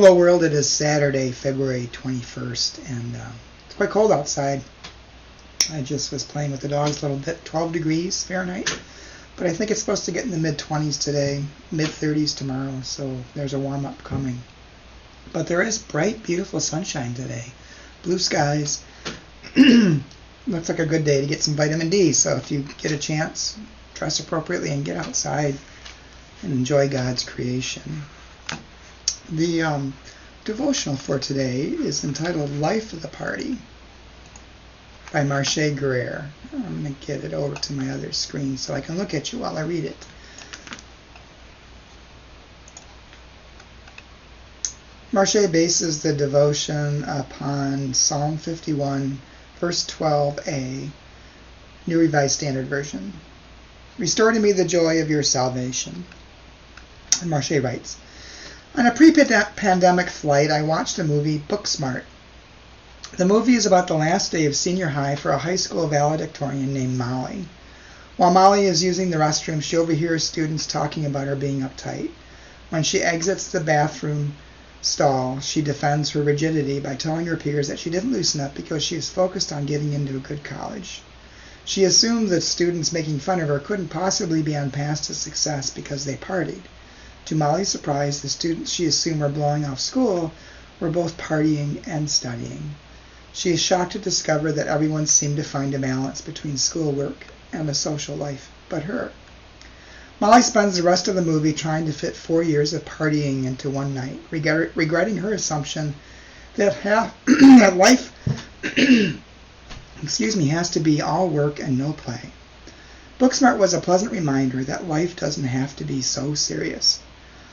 Hello world, it is Saturday, February 21st, and it's quite cold outside. I just was playing with the dogs a little bit, 12 degrees Fahrenheit, but I think it's supposed to get in the mid-20s today, mid-30s tomorrow, so there's a warm-up coming. But there is bright, beautiful sunshine today, blue skies. Looks like a good day to get some vitamin D, so if you get a chance, dress appropriately and get outside and enjoy God's creation. The devotional for today is entitled Life of the Party by Marche Guerre. I'm going to get it over to my other screen so I can look at you while I read it. Marche bases the devotion upon Psalm 51, verse 12a, New Revised Standard Version. Restore to me the joy of your salvation. And Marche writes, on a pre-pandemic flight, I watched a movie, Booksmart. The movie is about the last day of senior high for a high school valedictorian named Molly. While Molly is using the restroom, she overhears students talking about her being uptight. When she exits the bathroom stall, she defends her rigidity by telling her peers that she didn't loosen up because she is focused on getting into a good college. She assumed that students making fun of her couldn't possibly be on path to success because they partied. To Molly's surprise, the students she assumed were blowing off school were both partying and studying. She is shocked to discover that everyone seemed to find a balance between schoolwork and a social life but her. Molly spends the rest of the movie trying to fit 4 years of partying into one night, regretting her assumption that that life has to be all work and no play. Booksmart was a pleasant reminder that life doesn't have to be so serious.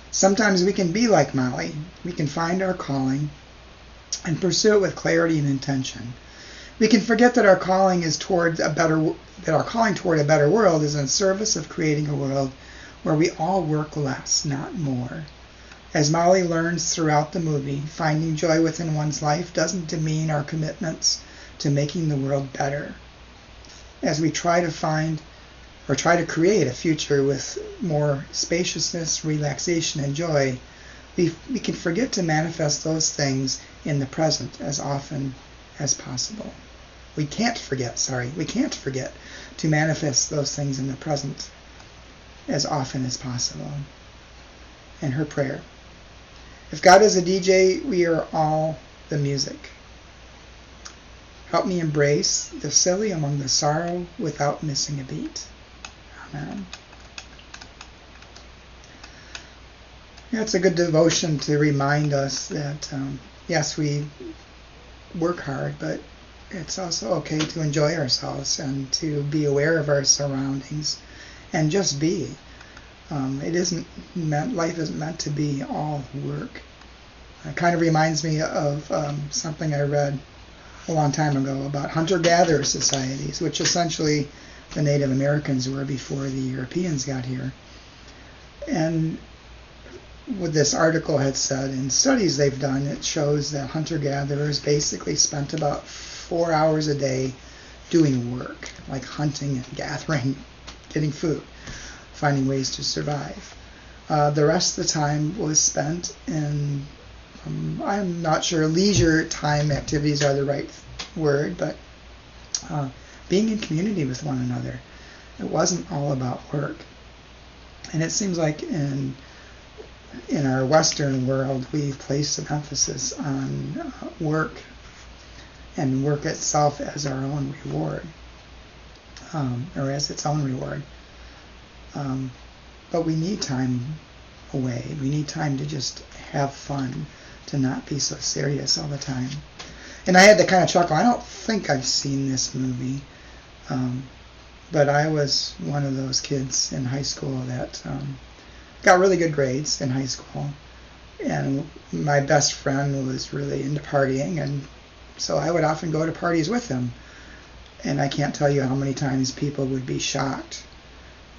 Sometimes we can be like Molly. We can find our calling and pursue it with clarity and intention. We can forget that our calling toward a better world is in service of creating a world where we all work less, not more. As Molly learns throughout the movie, finding joy within one's life doesn't demean our commitments to making the world better. As we try to create a future with more spaciousness, relaxation, and joy, we can forget to manifest those things in the present as often as possible. We can't forget to manifest those things in the present as often as possible. And her prayer. If God is a DJ, we are all the music. Help me embrace the silly among the sorrow without missing a beat. Amen. Yeah, it's a good devotion to remind us that, yes, we work hard, but it's also okay to enjoy ourselves and to be aware of our surroundings and just be. Life isn't meant to be all work. It kind of reminds me of something I read a long time ago about hunter-gatherer societies, which essentially the Native Americans were before the Europeans got here. And what this article had said, in studies they've done, it shows that hunter-gatherers basically spent about 4 hours a day doing work, like hunting and gathering, getting food, finding ways to survive. The rest of the time was spent in, I'm not sure leisure time activities are the right word, but being in community with one another. It wasn't all about work. And it seems like in our Western world, we've placed some emphasis on work and work itself as our own reward, or as its own reward. But we need time away. We need time to just have fun, to not be so serious all the time. And I had to kind of chuckle. I don't think I've seen this movie. But I was one of those kids in high school that got really good grades in high school. And my best friend was really into partying, and so I would often go to parties with him. And I can't tell you how many times people would be shocked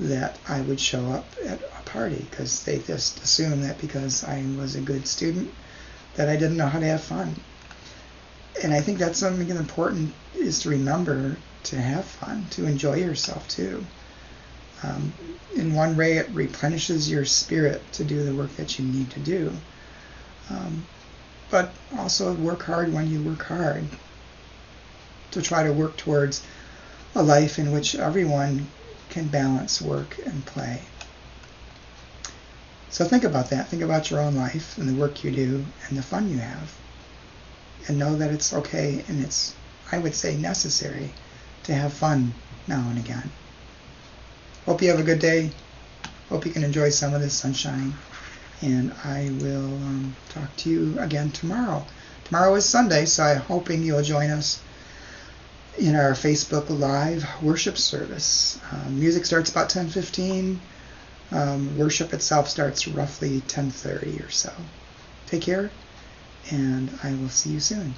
that I would show up at a party because they just assumed that because I was a good student that I didn't know how to have fun. And I think that's something important, is to remember to have fun, to enjoy yourself too. In one way, it replenishes your spirit to do the work that you need to do. but also work hard when you work hard, to try to work towards a life in which everyone can balance work and play. So think about that. Think about your own life and the work you do and the fun you have. And know that it's okay and it's, I would say, necessary to have fun now and again. Hope you have a good day. Hope you can enjoy some of this sunshine. And I will talk to you again tomorrow. Tomorrow is Sunday, so I'm hoping you'll join us in our Facebook Live worship service. Music starts about 10:15. Worship itself starts roughly 10:30 or so. Take care, and I will see you soon.